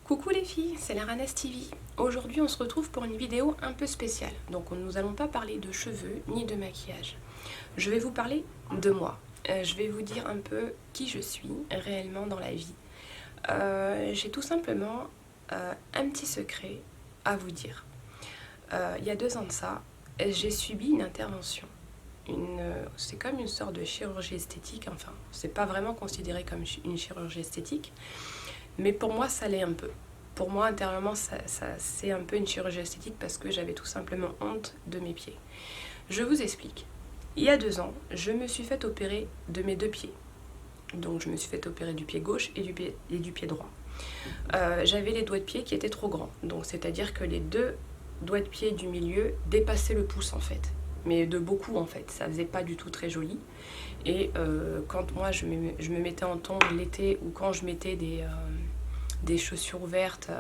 Coucou les filles, c'est la Ranes TV. Aujourd'hui on se retrouve pour une vidéo un peu spéciale. Donc nous allons pas parler de cheveux ni de maquillage. Je vais vous parler de moi. Je vais vous dire un peu qui je suis réellement dans la vie. J'ai tout simplement un petit secret à vous dire. Il y a 2 ans de ça, j'ai subi une intervention. C'est comme une sorte de chirurgie esthétique, enfin c'est pas vraiment considéré comme une chirurgie esthétique, mais pour moi ça l'est un peu. Pour moi intérieurement c'est un peu une chirurgie esthétique parce que j'avais tout simplement honte de mes pieds. Je vous explique. Il y a 2 ans, je me suis fait opérer de mes 2 pieds. Donc je me suis fait opérer du pied gauche et du pied droit. J'avais les doigts de pied qui étaient trop grands, donc c'est-à-dire que les 2 doigts de pied du milieu dépassaient le pouce en fait. Mais de beaucoup en fait, ça faisait pas du tout très joli. Et quand moi je me mettais en tongs l'été ou quand je mettais des chaussures ouvertes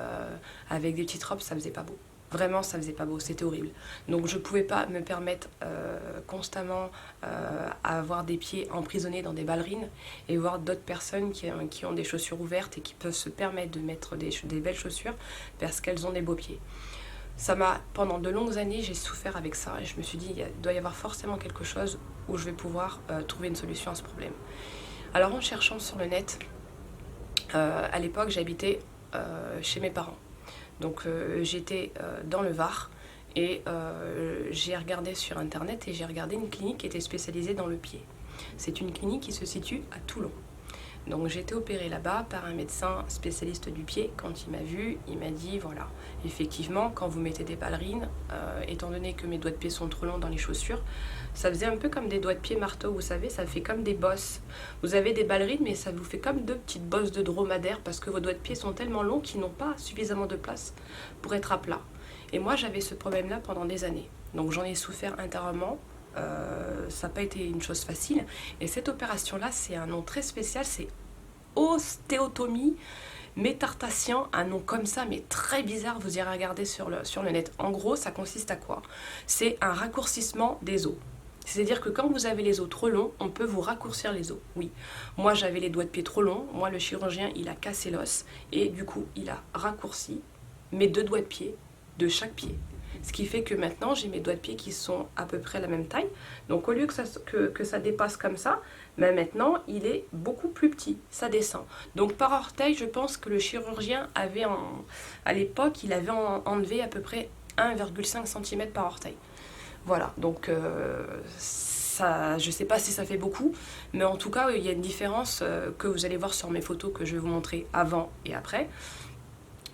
avec des petites robes, ça faisait pas beau. Vraiment, ça faisait pas beau, c'était horrible. Donc je pouvais pas me permettre constamment à avoir des pieds emprisonnés dans des ballerines et voir d'autres personnes qui ont des chaussures ouvertes et qui peuvent se permettre de mettre des belles chaussures parce qu'elles ont des beaux pieds. Pendant de longues années, j'ai souffert avec ça et je me suis dit, il doit y avoir forcément quelque chose où je vais pouvoir trouver une solution à ce problème. Alors en cherchant sur le net, à l'époque j'habitais chez mes parents. Donc j'étais dans le Var et j'ai regardé sur internet et j'ai regardé une clinique qui était spécialisée dans le pied. C'est une clinique qui se situe à Toulon. Donc j'ai été opérée là-bas par un médecin spécialiste du pied. Quand il m'a vu, il m'a dit voilà, effectivement quand vous mettez des ballerines, étant donné que mes doigts de pied sont trop longs dans les chaussures, ça faisait un peu comme des doigts de pied marteau, vous savez, ça fait comme des bosses. Vous avez des ballerines mais ça vous fait comme 2 petites bosses de dromadaire parce que vos doigts de pied sont tellement longs qu'ils n'ont pas suffisamment de place pour être à plat. Et moi j'avais ce problème-là pendant des années. Donc j'en ai souffert intérieurement. Ça n'a pas été une chose facile et cette opération là c'est un nom très spécial, c'est ostéotomie métartation, un nom comme ça mais très bizarre, vous irez regarder sur le net. En gros ça consiste à quoi? C'est un raccourcissement des os. C'est-à-dire que quand vous avez les os trop longs, on peut vous raccourcir les os. Oui, moi j'avais les doigts de pied trop longs, moi le chirurgien il a cassé l'os et du coup il a raccourci mes 2 doigts de pied de chaque pied. Ce qui fait que maintenant j'ai mes doigts de pied qui sont à peu près la même taille. Donc au lieu que ça dépasse comme ça, mais maintenant il est beaucoup plus petit, ça descend. Donc par orteil, je pense que le chirurgien avait à l'époque, il avait enlevé à peu près 1,5 cm par orteil. Voilà, donc ça, je sais pas si ça fait beaucoup, mais en tout cas il y a une différence que vous allez voir sur mes photos que je vais vous montrer avant et après.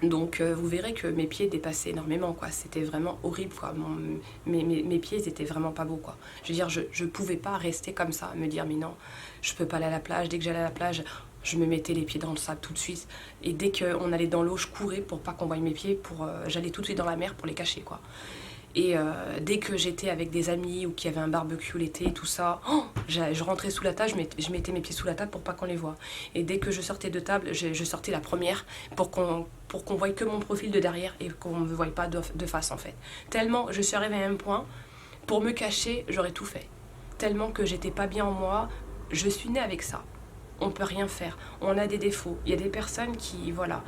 Donc vous verrez que mes pieds dépassaient énormément quoi, c'était vraiment horrible quoi, mes pieds ils étaient vraiment pas beaux quoi. Je veux dire je pouvais pas rester comme ça, me dire mais non, je peux pas aller à la plage, dès que j'allais à la plage, je me mettais les pieds dans le sable tout de suite et dès qu'on allait dans l'eau, je courais pour pas qu'on voie mes pieds, j'allais tout de suite dans la mer pour les cacher quoi. Et dès que j'étais avec des amis ou qu'il y avait un barbecue l'été, tout ça, je rentrais sous la table, je mettais mes pieds sous la table pour pas qu'on les voie. Et dès que je sortais de table, je sortais la première pour qu'on voie que mon profil de derrière et qu'on ne me voie pas de face en fait. Tellement je suis arrivée à un point, pour me cacher, j'aurais tout fait. Tellement que j'étais pas bien en moi, je suis née avec ça. On peut rien faire, on a des défauts. Il y a des personnes qui, voilà,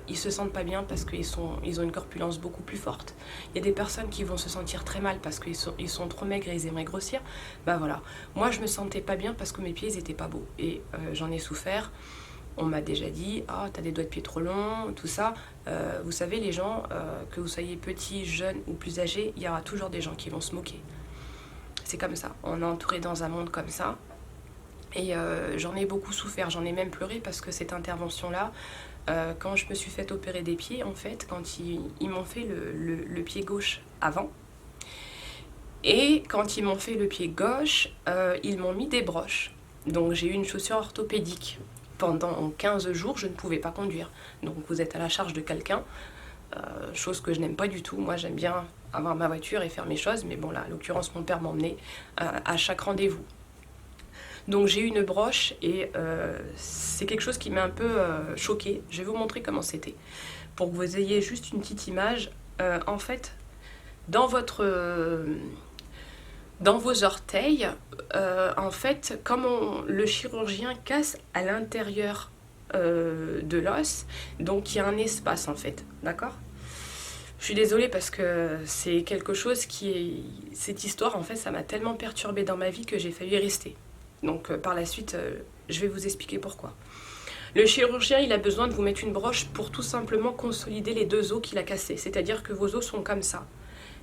ils se sentent pas bien parce qu'ils ont une corpulence beaucoup plus forte. Il y a des personnes qui vont se sentir très mal parce qu'ils sont trop maigres et ils aimeraient grossir. Bah voilà, moi je me sentais pas bien parce que mes pieds ils étaient pas beaux et j'en ai souffert. On m'a déjà dit, ah t'as des doigts de pied trop longs, tout ça. Vous savez les gens, que vous soyez petits, jeunes ou plus âgés, il y aura toujours des gens qui vont se moquer. C'est comme ça, on est entouré dans un monde comme ça. Et j'en ai beaucoup souffert, j'en ai même pleuré parce que cette intervention-là, quand je me suis fait opérer des pieds, en fait, quand ils m'ont fait le pied gauche avant, et quand ils m'ont fait le pied gauche, ils m'ont mis des broches. Donc j'ai eu une chaussure orthopédique. Pendant 15 jours, je ne pouvais pas conduire. Donc vous êtes à la charge de quelqu'un, chose que je n'aime pas du tout. Moi j'aime bien avoir ma voiture et faire mes choses, mais bon là, en l'occurrence, mon père m'emmenait à chaque rendez-vous. Donc j'ai eu une broche et c'est quelque chose qui m'a un peu choquée. Je vais vous montrer comment c'était. Pour que vous ayez juste une petite image, en fait, dans vos orteils, en fait, comme le chirurgien casse à l'intérieur de l'os, donc il y a un espace en fait, d'accord? Je suis désolée parce que c'est quelque chose qui est... Cette histoire, en fait, ça m'a tellement perturbée dans ma vie que j'ai failli y rester. Donc par la suite, je vais vous expliquer pourquoi. Le chirurgien, il a besoin de vous mettre une broche pour tout simplement consolider les deux os qu'il a cassés. C'est-à-dire que vos os sont comme ça.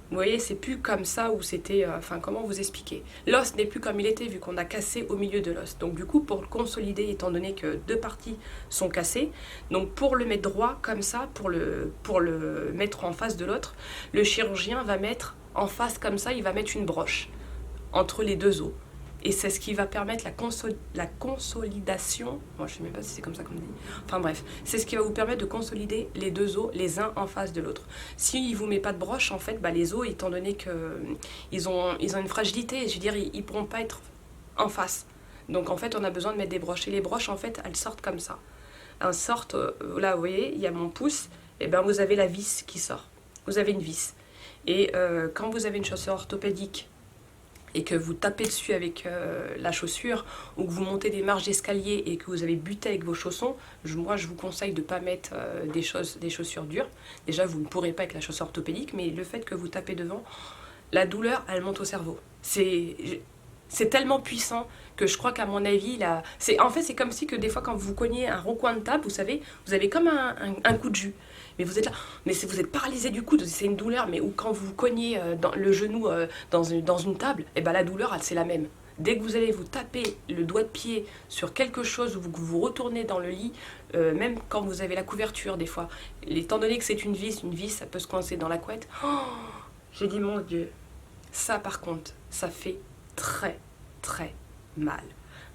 Vous voyez, c'est plus comme ça où c'était... Enfin, comment vous expliquer? L'os n'est plus comme il était vu qu'on a cassé au milieu de l'os. Donc du coup, pour le consolider, étant donné que deux parties sont cassées, donc pour le mettre droit comme ça, pour le mettre en face de l'autre, le chirurgien va mettre en face comme ça, il va mettre une broche entre les deux os. Et c'est ce qui va permettre la consolidation, moi je ne sais même pas si c'est comme ça qu'on dit, enfin bref, c'est ce qui va vous permettre de consolider les deux os les uns en face de l'autre. S'il ne vous met pas de broche, en fait, les os, étant donné qu'ils ont une fragilité, je veux dire, ils ne pourront pas être en face. Donc en fait, on a besoin de mettre des broches. Et les broches, en fait, elles sortent comme ça. Elles sortent, là vous voyez, il y a mon pouce, et bien vous avez la vis qui sort. Vous avez une vis. Et quand vous avez une chaussure orthopédique, et que vous tapez dessus avec la chaussure, ou que vous montez des marches d'escalier et que vous avez buté avec vos chaussons, moi je vous conseille de ne pas mettre des chaussures dures. Déjà vous ne pourrez pas avec la chaussure orthopédique, mais le fait que vous tapez devant, la douleur elle monte au cerveau. C'est tellement puissant que je crois qu'à mon avis, en fait c'est comme si que des fois quand vous cognez un recoin de table, vous savez, vous avez comme un coup de jus. Mais vous êtes là, mais vous êtes paralysé du coude, c'est une douleur, mais ou quand vous cognez dans le genou dans une table, et ben la douleur, c'est la même. Dès que vous allez vous taper le doigt de pied sur quelque chose ou que vous retournez dans le lit, même quand vous avez la couverture des fois, étant donné que c'est une vis, ça peut se coincer dans la couette. Oh, j'ai dit mon Dieu, ça par contre, ça fait très très mal.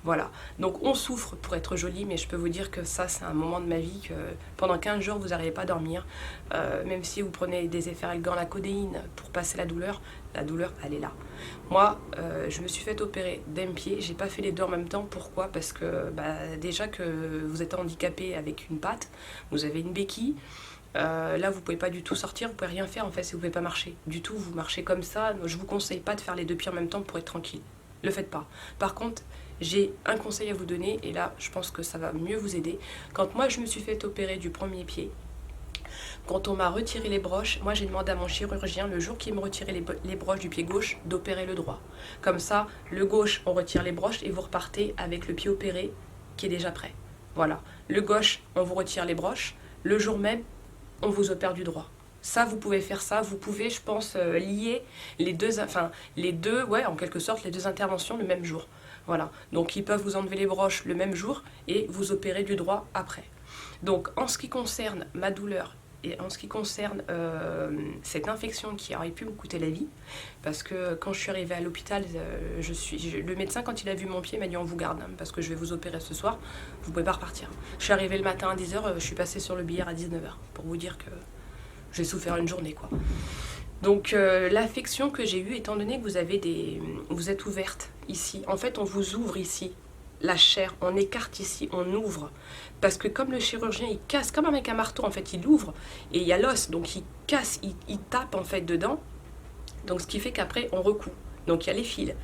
Voilà, donc on souffre pour être joli, mais je peux vous dire que ça c'est un moment de ma vie que pendant 15 jours vous n'arrivez pas à dormir, même si vous prenez des efferalgan, la codéine pour passer la douleur elle est là. Moi je me suis fait opérer d'un pied, j'ai pas fait les deux en même temps. Pourquoi? Parce que déjà que vous êtes handicapé avec une patte, vous avez une béquille. Là vous pouvez pas du tout sortir, vous pouvez rien faire en fait si vous pouvez pas marcher du tout, vous marchez comme ça. Je vous conseille pas de faire les deux pieds en même temps pour être tranquille, le faites pas. Par contre j'ai un conseil à vous donner et là je pense que ça va mieux vous aider. Quand moi je me suis fait opérer du premier pied, quand on m'a retiré les broches, moi j'ai demandé à mon chirurgien le jour qu'il me retirait les broches du pied gauche d'opérer le droit. Comme ça le gauche on retire les broches et vous repartez avec le pied opéré qui est déjà prêt. Voilà, le gauche on vous retire les broches, le jour même on vous opère du droit. Ça, vous pouvez faire ça. Vous pouvez, je pense, lier les deux, ouais, en quelque sorte, les deux interventions le même jour. Voilà. Donc, ils peuvent vous enlever les broches le même jour et vous opérer du droit après. Donc, en ce qui concerne ma douleur et en ce qui concerne cette infection qui aurait pu me coûter la vie, parce que quand je suis arrivée à l'hôpital, le médecin, quand il a vu mon pied, m'a dit on vous garde, parce que je vais vous opérer ce soir, vous ne pouvez pas repartir. Je suis arrivée le matin à 10h, je suis passée sur le billard à 19h, pour vous dire que j'ai souffert une journée, quoi. Donc l'affection que j'ai eue, étant donné que vous êtes ouverte ici, en fait on vous ouvre ici la chair, on écarte ici, on ouvre, parce que comme le chirurgien il casse, comme avec un marteau en fait, il ouvre et il y a l'os, donc il casse, il tape en fait dedans, donc ce qui fait qu'après on recoue, donc il y a les fils.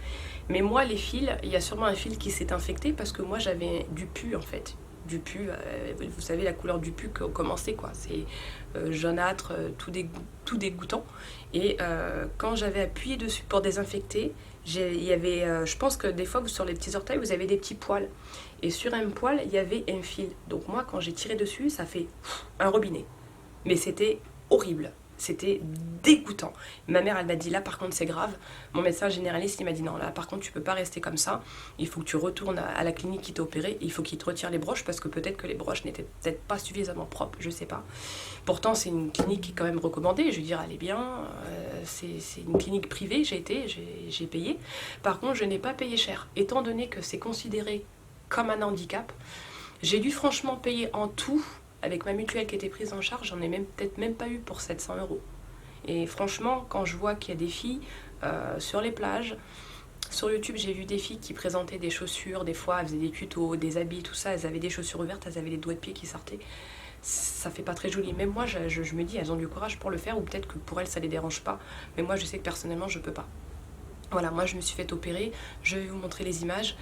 Mais moi les fils, il y a sûrement un fil qui s'est infecté parce que moi j'avais du pus en fait. Du pus, vous savez la couleur du pus commençait quoi, c'est jaunâtre, tout dégoûtant. Et quand j'avais appuyé dessus pour désinfecter, il y avait, je pense que des fois sur les petits orteils vous avez des petits poils. Et sur un poil il y avait un fil. Donc moi quand j'ai tiré dessus ça fait un robinet. Mais c'était horrible. C'était dégoûtant. Ma mère, elle m'a dit, là par contre c'est grave. Mon médecin généraliste, il m'a dit, non, là par contre tu peux pas rester comme ça. Il faut que tu retournes à la clinique qui t'a opéré. Et il faut qu'il te retire les broches parce que peut-être que les broches n'étaient peut-être pas suffisamment propres, je sais pas. Pourtant c'est une clinique qui est quand même recommandée. Je veux dire, elle est bien. C'est une clinique privée, j'ai payé. Par contre, je n'ai pas payé cher. Étant donné que c'est considéré comme un handicap, j'ai dû franchement payer en tout. Avec ma mutuelle qui était prise en charge, j'en ai peut-être même pas eu pour 700 €. Et franchement, quand je vois qu'il y a des filles sur les plages, sur YouTube, j'ai vu des filles qui présentaient des chaussures, des fois elles faisaient des tutos, des habits, tout ça, elles avaient des chaussures ouvertes, elles avaient les doigts de pied qui sortaient. Ça fait pas très joli. Même moi, je me dis, elles ont du courage pour le faire, ou peut-être que pour elles, ça les dérange pas. Mais moi, je sais que personnellement, je peux pas. Voilà, moi je me suis fait opérer, je vais vous montrer les images.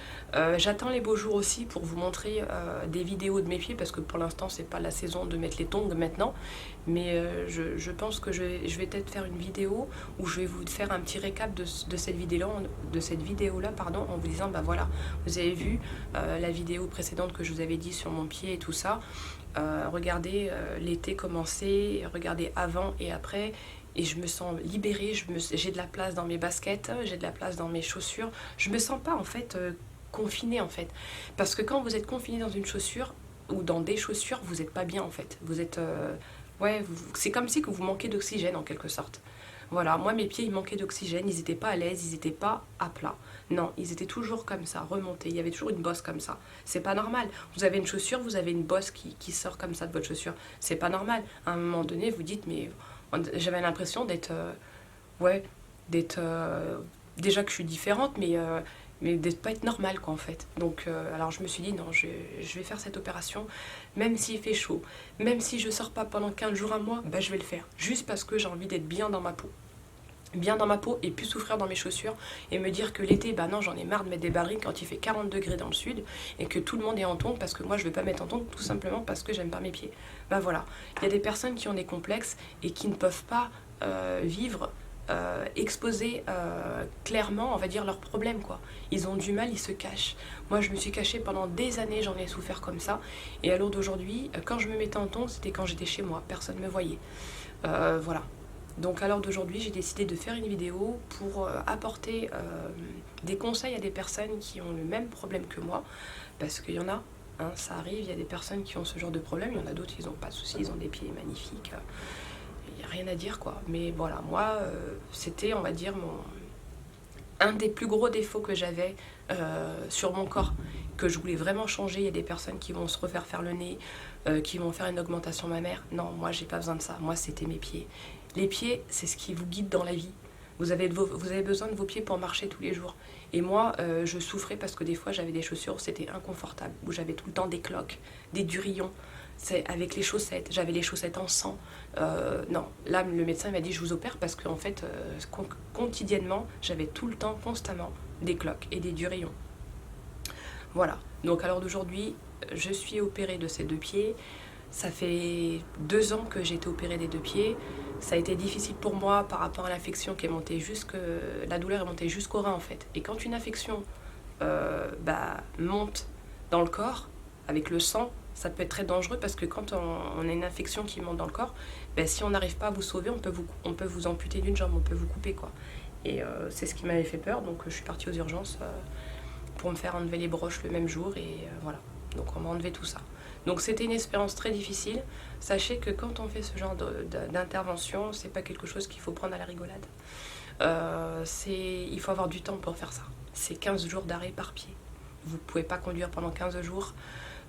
J'attends les beaux jours aussi pour vous montrer des vidéos de mes pieds parce que pour l'instant c'est pas la saison de mettre les tongs maintenant. Mais je pense que je vais peut-être faire une vidéo où je vais vous faire un petit récap de cette vidéo-là, pardon, en vous disant bah voilà, vous avez vu la vidéo précédente que je vous avais dit sur mon pied et tout ça. Regardez l'été commencer, regardez avant et après. Et je me sens libérée, j'ai de la place dans mes baskets, j'ai de la place dans mes chaussures. Je me sens pas en fait confinée en fait. Parce que quand vous êtes confiné dans une chaussure ou dans des chaussures, vous n'êtes pas bien en fait. Vous êtes... c'est comme si que vous manquez d'oxygène en quelque sorte. Voilà, moi mes pieds ils manquaient d'oxygène, ils n'étaient pas à l'aise, ils n'étaient pas à plat. Non, ils étaient toujours comme ça, remontés, il y avait toujours une bosse comme ça. C'est pas normal. Vous avez une chaussure, vous avez une bosse qui sort comme ça de votre chaussure. C'est pas normal. À un moment donné, vous dites mais... J'avais l'impression d'être déjà que je suis différente mais d'être pas être normale quoi en fait. Donc alors je me suis dit non, je vais faire cette opération même s'il fait chaud, même si je sors pas pendant 15 jours un mois, bah je vais le faire juste parce que j'ai envie d'être bien dans ma peau. Bien dans ma peau et plus souffrir dans mes chaussures et me dire que l'été, bah non, j'en ai marre de mettre des ballerines quand il fait 40 degrés dans le sud et que tout le monde est en tongs parce que moi je vais pas mettre en tongs tout simplement parce que j'aime pas mes pieds. Bah voilà, il y a des personnes qui ont des complexes et qui ne peuvent pas vivre, exposer clairement, on va dire, leurs problèmes quoi. Ils ont du mal, ils se cachent. Moi je me suis cachée pendant des années, j'en ai souffert comme ça et à l'heure d'aujourd'hui, quand je me mettais en tongs, c'était quand j'étais chez moi, personne ne me voyait. Voilà. Donc à l'heure d'aujourd'hui, j'ai décidé de faire une vidéo pour apporter des conseils à des personnes qui ont le même problème que moi, parce qu'il y en a, hein, ça arrive, il y a des personnes qui ont ce genre de problème, il y en a d'autres, ils n'ont pas de soucis, ils ont des pieds magnifiques, il n'y a rien à dire quoi. Mais voilà, moi, c'était, on va dire, un des plus gros défauts que j'avais sur mon corps, que je voulais vraiment changer. Il y a des personnes qui vont se refaire faire le nez, qui vont faire une augmentation mammaire. Non, moi, j'ai pas besoin de ça, moi, c'était mes pieds. Les pieds, c'est ce qui vous guide dans la vie. Vous avez besoin de vos pieds pour marcher tous les jours. Et moi, je souffrais parce que des fois, j'avais des chaussures, c'était inconfortable, où j'avais tout le temps des cloques, des durillons. C'est avec les chaussettes, j'avais les chaussettes en sang. Non, là, le médecin m'a dit je vous opère parce qu'en fait, quotidiennement, j'avais tout le temps, constamment, des cloques et des durillons. Voilà. Donc à l'heure d'aujourd'hui, je suis opérée de ces deux pieds. Ça fait 2 ans que j'ai été opérée des deux pieds. Ça a été difficile pour moi par rapport à l'infection qui est montée la douleur est montée jusqu'au rein en fait. Et quand une infection monte dans le corps, avec le sang, ça peut être très dangereux parce que quand on a une infection qui monte dans le corps, si on n'arrive pas à vous sauver, on peut vous amputer d'une jambe, on peut vous couper quoi. Et c'est ce qui m'avait fait peur, donc je suis partie aux urgences pour me faire enlever les broches le même jour et voilà. Donc on m'a enlevé tout ça. Donc c'était une expérience très difficile. Sachez que quand on fait ce genre d'intervention, c'est pas quelque chose qu'il faut prendre à la rigolade. Il faut avoir du temps pour faire ça. C'est 15 jours d'arrêt par pied. Vous pouvez pas conduire pendant 15 jours.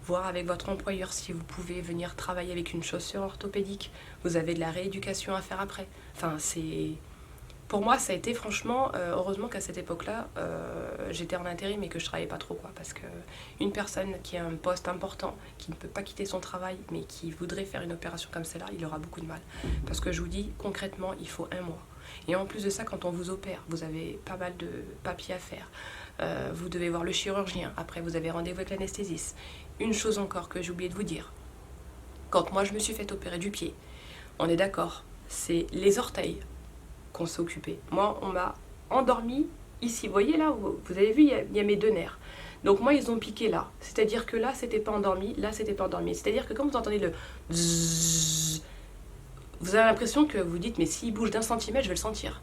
Voir avec votre employeur si vous pouvez venir travailler avec une chaussure orthopédique. Vous avez de la rééducation à faire après. Enfin, c'est... Pour moi, ça a été franchement, heureusement qu'à cette époque-là, j'étais en intérim et que je travaillais pas trop, quoi. Parce qu'une personne qui a un poste important, qui ne peut pas quitter son travail, mais qui voudrait faire une opération comme celle-là, il aura beaucoup de mal. Parce que je vous dis, concrètement, il faut 1 mois. Et en plus de ça, quand on vous opère, vous avez pas mal de papiers à faire. Vous devez voir le chirurgien. Après, vous avez rendez-vous avec l'anesthésiste. Une chose encore que j'ai oublié de vous dire. Quand moi, je me suis fait opérer du pied, on est d'accord, c'est les orteils qu'on s'est occupé. Moi, on m'a endormi ici. Vous voyez là, vous avez vu, il y a mes 2 nerfs. Donc moi, ils ont piqué là. C'est-à-dire que là, c'était pas endormi, là, c'était pas endormi. C'est-à-dire que quand vous entendez le zzzz, vous avez l'impression que vous dites, mais s'il bouge d'1 centimètre, je vais le sentir.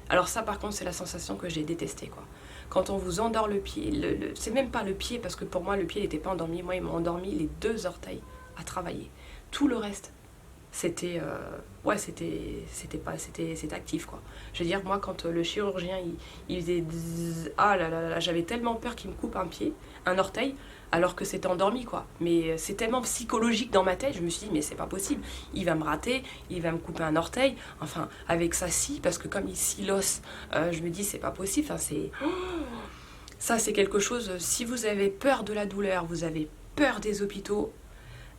Alors ça, par contre, c'est la sensation que j'ai détestée, quoi. Quand on vous endort le pied, c'est même pas le pied, parce que pour moi, le pied n'était pas endormi. Moi, ils m'ont endormi les 2 orteils à travailler. Tout le reste, c'était c'était actif quoi. Je veux dire, moi quand le chirurgien il faisait zzz, ah là là là, j'avais tellement peur qu'il me coupe un orteil alors que c'était endormi quoi. Mais c'est tellement psychologique dans ma tête, je me suis dit mais c'est pas possible, il va me rater, il va me couper un orteil, enfin avec ça si, parce que comme il silosse, je me dis c'est pas possible, enfin c'est ça c'est quelque chose. Si vous avez peur de la douleur, vous avez peur des hôpitaux,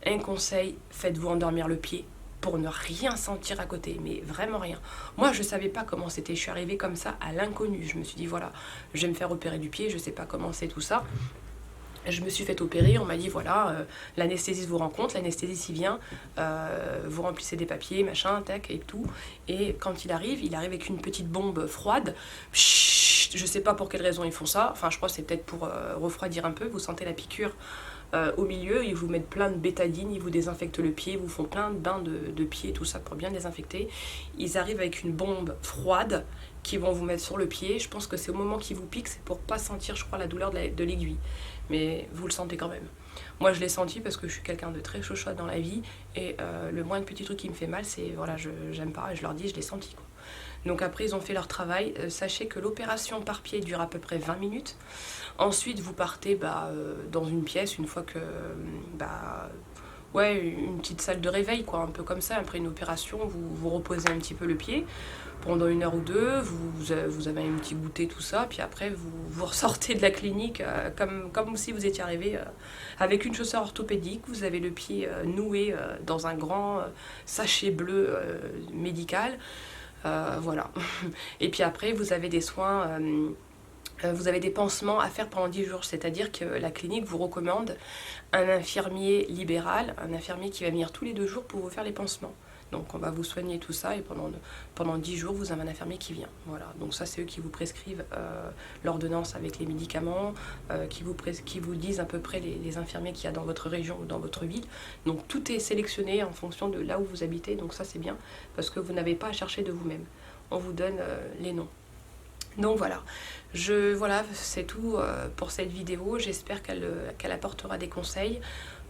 un conseil, faites-vous endormir le pied. pour ne rien sentir à côté, mais vraiment rien. Moi, je savais pas comment c'était, je suis arrivée comme ça à l'inconnu. Je me suis dit, voilà, je vais me faire opérer du pied, je sais pas comment c'est tout ça. Je me suis fait opérer, on m'a dit voilà, l'anesthésiste vous rencontre, l'anesthésiste il vient, vous remplissez des papiers, machin, tac et tout. Et quand il arrive avec une petite bombe froide. Chut, je sais pas pour quelle raison ils font ça, enfin je crois que c'est peut-être pour refroidir un peu, vous sentez la piqûre au milieu, ils vous mettent plein de bétadine, ils vous désinfectent le pied, ils vous font plein de bains de pied, tout ça pour bien désinfecter. Ils arrivent avec une bombe froide qu'ils vont vous mettre sur le pied. Je pense que c'est au moment qu'ils vous piquent, c'est pour pas sentir, je crois, la douleur de l'aiguille. Mais vous le sentez quand même. Moi, je l'ai senti parce que je suis quelqu'un de très chochotte dans la vie et le moindre petit truc qui me fait mal, c'est voilà, j'aime pas et je leur dis, je l'ai senti quoi. Donc après, ils ont fait leur travail. Sachez que l'opération par pied dure à peu près 20 minutes. Ensuite, vous partez dans une pièce une fois que... ouais, une petite salle de réveil, quoi, un peu comme ça. Après une opération, vous reposez un petit peu le pied pendant 1 heure ou 2. Vous avez un petit goûter, tout ça. Puis après, vous ressortez de la clinique comme si vous étiez arrivé avec une chaussure orthopédique. Vous avez le pied noué dans un grand sachet bleu médical. Voilà. Et puis après, vous avez des soins, vous avez des pansements à faire pendant 10 jours. C'est-à-dire que la clinique vous recommande un infirmier libéral, un infirmier qui va venir tous les 2 jours pour vous faire les pansements. Donc on va vous soigner tout ça et pendant 10 jours, vous avez un infirmier qui vient. Voilà. Donc ça, c'est eux qui vous prescrivent l'ordonnance avec les médicaments, qui vous disent à peu près les infirmiers qu'il y a dans votre région ou dans votre ville. Donc tout est sélectionné en fonction de là où vous habitez. Donc ça, c'est bien parce que vous n'avez pas à chercher de vous-même. On vous donne les noms. Donc voilà, c'est tout pour cette vidéo. J'espère qu'elle apportera des conseils.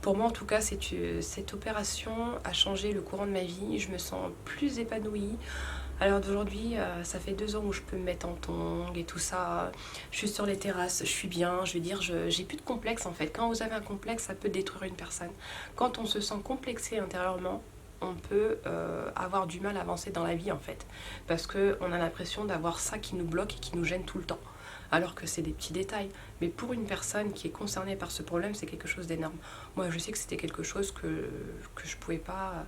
Pour moi, en tout cas, cette opération a changé le courant de ma vie. Je me sens plus épanouie. Alors d'aujourd'hui, ça fait 2 ans où je peux me mettre en tongs et tout ça. Je suis sur les terrasses, je suis bien. Je veux dire, j'ai plus de complexe en fait. Quand vous avez un complexe, ça peut détruire une personne. Quand on se sent complexé intérieurement, on peut avoir du mal à avancer dans la vie en fait. Parce qu'on a l'impression d'avoir ça qui nous bloque et qui nous gêne tout le temps. Alors que c'est des petits détails. Mais pour une personne qui est concernée par ce problème, c'est quelque chose d'énorme. Moi, je sais que c'était quelque chose que je pouvais pas...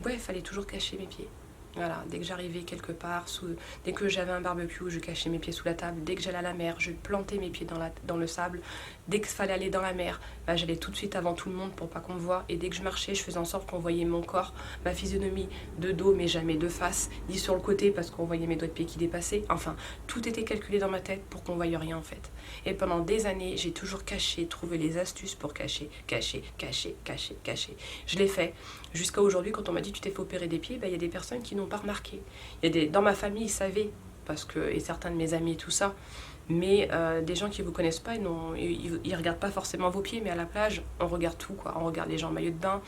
Ouais, il fallait toujours cacher mes pieds. Voilà, dès que j'arrivais quelque part, dès que j'avais un barbecue, je cachais mes pieds sous la table. Dès que j'allais à la mer, je plantais mes pieds dans le sable. Dès qu'il fallait aller dans la mer, j'allais tout de suite avant tout le monde pour pas qu'on me voie. Et dès que je marchais, je faisais en sorte qu'on voyait mon corps, ma physionomie de dos, mais jamais de face, ni sur le côté parce qu'on voyait mes doigts de pied qui dépassaient. Enfin, tout était calculé dans ma tête pour qu'on voie rien en fait. Et pendant des années, j'ai toujours caché, trouvé les astuces pour cacher. Je l'ai fait. Jusqu'à aujourd'hui, quand on m'a dit tu t'es fait opérer des pieds, il y a des personnes qui n'ont pas remarqué. Dans ma famille, ils savaient, et certains de mes amis et tout ça, mais des gens qui ne vous connaissent pas, ils regardent pas forcément vos pieds, mais à la plage, on regarde tout, quoi. On regarde les gens en maillot de bain,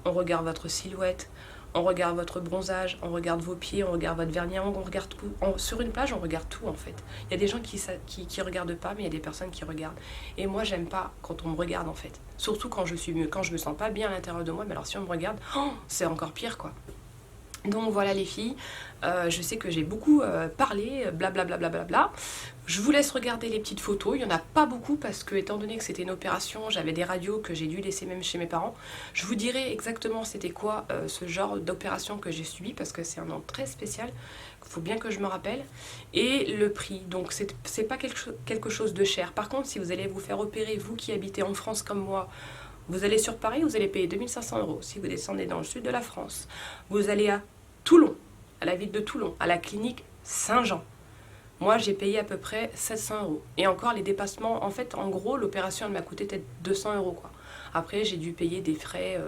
on regarde votre silhouette, on regarde votre bronzage, on regarde vos pieds, on regarde votre vernis à ongles, on regarde tout. Sur une plage, on regarde tout en fait. Il y a des gens qui regardent pas, mais il y a des personnes qui regardent. Et moi, j'aime pas quand on me regarde en fait. Surtout quand je me sens pas bien à l'intérieur de moi, mais alors si on me regarde, c'est encore pire quoi. Donc voilà les filles, je sais que j'ai beaucoup parlé, blablabla. Je vous laisse regarder les petites photos, il n'y en a pas beaucoup parce que étant donné que c'était une opération, j'avais des radios que j'ai dû laisser même chez mes parents. Je vous dirai exactement c'était quoi ce genre d'opération que j'ai subi parce que c'est un nom très spécial, il faut bien que je me rappelle. Et le prix, donc c'est pas quelque chose de cher. Par contre, si vous allez vous faire opérer, vous qui habitez en France comme moi, vous allez sur Paris, vous allez payer 2500 €. Si vous descendez dans le sud de la France, vous allez à Toulon, à la ville de Toulon, à la clinique Saint-Jean. Moi, j'ai payé à peu près 700 €. Et encore, les dépassements, en fait, en gros, l'opération, elle m'a coûté peut-être 200 € quoi. Après, j'ai dû payer des frais,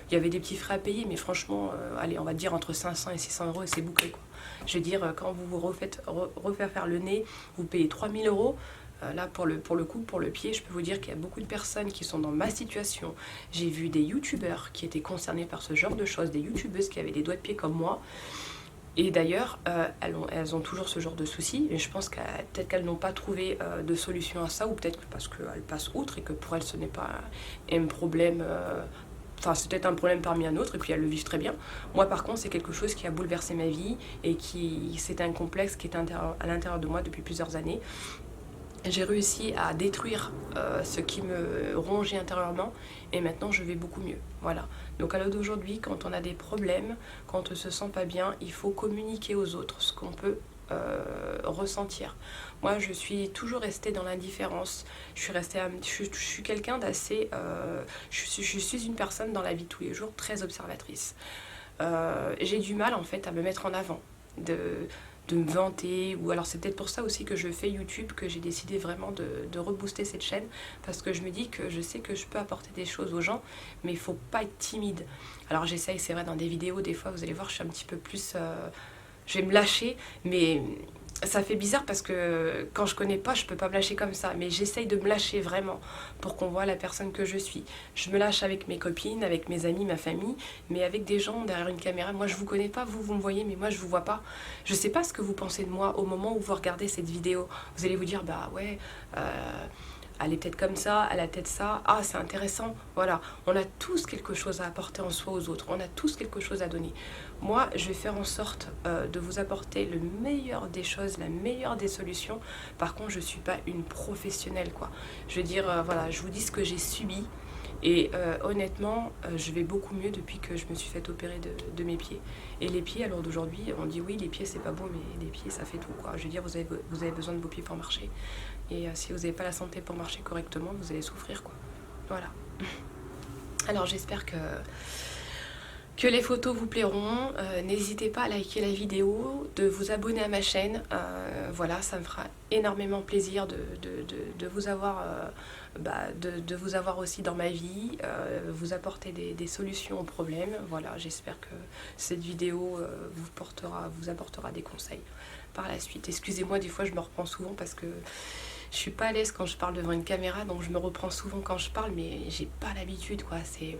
il y avait des petits frais à payer, mais franchement, allez, on va dire entre 500 et 600 € et c'est bouclé quoi. Je veux dire, quand vous refaire faire le nez, vous payez 3000 €. Là, pour le coup, pour le pied, je peux vous dire qu'il y a beaucoup de personnes qui sont dans ma situation. J'ai vu des youtubeurs qui étaient concernés par ce genre de choses, des youtubeuses qui avaient des doigts de pied comme moi. Et d'ailleurs, elles ont toujours ce genre de soucis. Et je pense peut-être qu'elles n'ont pas trouvé de solution à ça, ou peut-être parce qu'elles passent outre et que pour elles, ce n'est pas un problème... Enfin, c'est peut-être un problème parmi un autre, et puis elles le vivent très bien. Moi, par contre, c'est quelque chose qui a bouleversé ma vie, et c'est un complexe qui est à l'intérieur de moi depuis plusieurs années. J'ai réussi à détruire ce qui me rongeait intérieurement et maintenant je vais beaucoup mieux. Voilà. Donc à l'heure d'aujourd'hui, quand on a des problèmes, quand on se sent pas bien, il faut communiquer aux autres ce qu'on peut ressentir. Moi, je suis toujours restée dans l'indifférence. Je suis quelqu'un d'assez... je suis une personne dans la vie de tous les jours très observatrice. J'ai du mal en fait à me mettre en avant, de me vanter, ou alors c'est peut-être pour ça aussi que je fais YouTube, que j'ai décidé vraiment de rebooster cette chaîne, parce que je me dis que je sais que je peux apporter des choses aux gens, mais il faut pas être timide. Alors j'essaye, c'est vrai, dans des vidéos, des fois vous allez voir, je suis un petit peu plus... je vais me lâcher, mais ça fait bizarre parce que quand je connais pas, je peux pas me lâcher comme ça. Mais j'essaye de me lâcher vraiment pour qu'on voit la personne que je suis. Je me lâche avec mes copines, avec mes amis, ma famille, mais avec des gens derrière une caméra. Moi, je vous connais pas, vous me voyez, mais moi, je vous vois pas. Je sais pas ce que vous pensez de moi au moment où vous regardez cette vidéo. Vous allez vous dire, bah ouais... elle est peut-être comme ça, elle a peut-être ça, ah c'est intéressant, voilà. On a tous quelque chose à apporter en soi aux autres, on a tous quelque chose à donner. Moi, je vais faire en sorte de vous apporter le meilleur des choses, la meilleure des solutions. Par contre, je ne suis pas une professionnelle, quoi. Je veux dire, voilà, je vous dis ce que j'ai subi. Et honnêtement, je vais beaucoup mieux depuis que je me suis fait opérer de mes pieds. Et les pieds, alors d'aujourd'hui, on dit oui, les pieds c'est pas bon, mais les pieds ça fait tout, quoi. Je veux dire, vous avez besoin de vos pieds pour marcher. Et si vous n'avez pas la santé pour marcher correctement, vous allez souffrir, quoi. Voilà. Alors j'espère que les photos vous plairont. N'hésitez pas à liker la vidéo, de vous abonner à ma chaîne. Voilà, ça me fera énormément plaisir de vous avoir, de vous avoir aussi dans ma vie, vous apporter des solutions aux problèmes. Voilà, j'espère que cette vidéo vous apportera des conseils par la suite. Excusez-moi, des fois je me reprends souvent parce que je suis pas à l'aise quand je parle devant une caméra, donc je me reprends souvent quand je parle, mais j'ai pas l'habitude, quoi. C'est...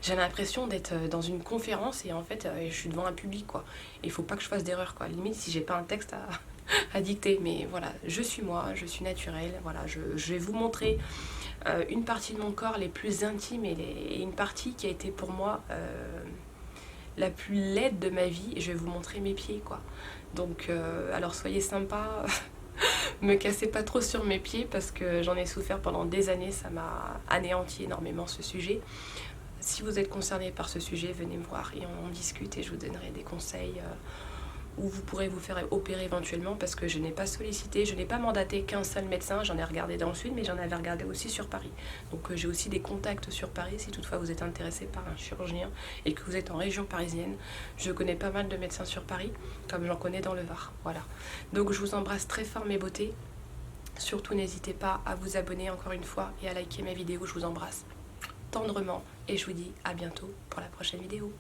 J'ai l'impression d'être dans une conférence et en fait je suis devant un public, quoi. Il faut pas que je fasse d'erreur, quoi. Limite si j'ai pas un texte à dicter, mais voilà, je suis moi, je suis naturelle. Voilà, je vais vous montrer une partie de mon corps les plus intimes et une partie qui a été pour moi la plus laide de ma vie, et je vais vous montrer mes pieds, quoi. Donc alors soyez sympa. Me cassez pas trop sur mes pieds parce que j'en ai souffert pendant des années, ça m'a anéanti énormément ce sujet. Si vous êtes concerné par ce sujet, venez me voir et on en discute et je vous donnerai des conseils où vous pourrez vous faire opérer éventuellement, parce que je n'ai pas sollicité, je n'ai pas mandaté qu'un seul médecin, j'en ai regardé dans le sud, mais j'en avais regardé aussi sur Paris. Donc j'ai aussi des contacts sur Paris, si toutefois vous êtes intéressé par un chirurgien et que vous êtes en région parisienne. Je connais pas mal de médecins sur Paris, comme j'en connais dans le Var. Voilà. Donc je vous embrasse très fort mes beautés. Surtout n'hésitez pas à vous abonner encore une fois et à liker ma vidéo, je vous embrasse tendrement et je vous dis à bientôt pour la prochaine vidéo.